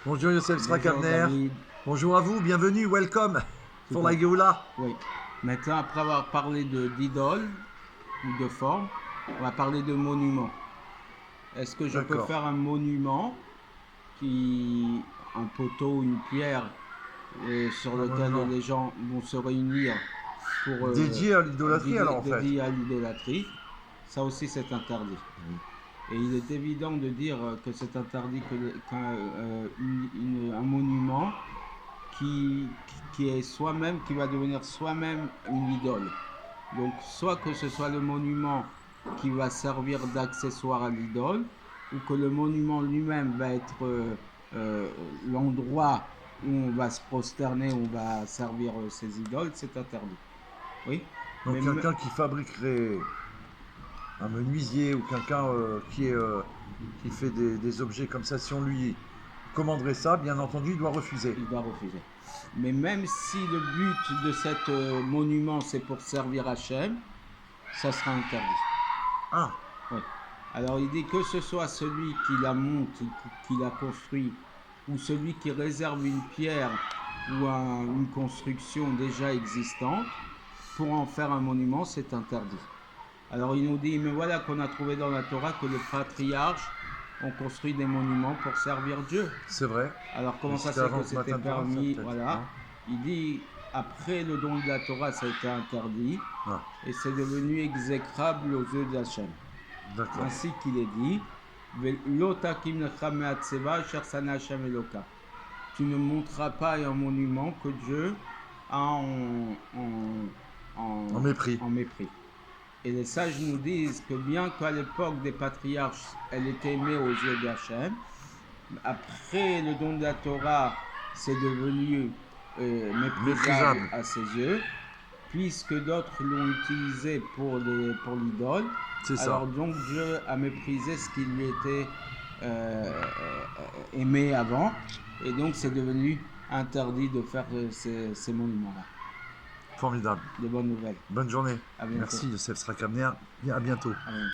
Bonjour Youssef Bonjour Strakabner. David. Bonjour à vous, bienvenue, welcome Tout pour à la Géoula. Oui. Maintenant, après avoir parlé d'idoles ou de formes, on va parler de monuments. Est-ce que je peux D'accord. faire un monument un poteau, une pierre sur Un lequel monument les gens vont se réunir pour dédié à l'idolâtrie alors en fait. dédié à l'idolâtrie? Ça aussi, c'est interdit. Oui. Et il est évident de dire que c'est interdit qu'un monument qui, qui est soi-même, qui va devenir soi-même une idole. Donc, soit que ce soit le monument qui va servir d'accessoire à l'idole, ou que le monument lui-même va être euh, l'endroit où on va se prosterner, où on va servir ses idoles, c'est interdit. Oui, Donc mais quelqu'un qui fabriquerait un menuisier ou quelqu'un qui fait des objets comme ça, si on lui commanderait ça, bien entendu, il doit refuser. il doit refuser. Mais même si le but de cet monument c'est pour servir Hachem, ça sera interdit. Ah, Oui. Alors il dit que ce soit celui qui la monte, qui la construit, ou celui qui réserve une pierre ou une construction déjà existante pour en faire un monument, c'est interdit. Alors il nous dit, mais voilà qu'on a trouvé dans la Torah que les patriarches ont construit des monuments pour servir Dieu. c'est vrai. Alors Mais comment ça c'était c'est avant que le c'était matin de Torah, ça permis? peut-être, Voilà. non? Il dit, après le don de la Torah, ça a été interdit Ah, et c'est devenu exécrable aux yeux d'Hachem. d'accord. Ainsi qu'il est dit, tu ne monteras pas un monument que Dieu a En mépris. en mépris. Et les sages nous disent que bien qu'à l'époque des patriarches, elle était aimée aux yeux d'Hachem, après le don de la Torah, c'est devenu méprisable Méprisable, à ses yeux, puisque d'autres l'ont utilisé pour l'idole. c'est ça. Alors donc Dieu a méprisé ce qui lui était aimé avant, et donc c'est devenu interdit de faire ces monuments-là. Formidable. De bonnes nouvelles. Bonne journée. À bientôt. Merci Youssef Strakabner. À bientôt. À bientôt.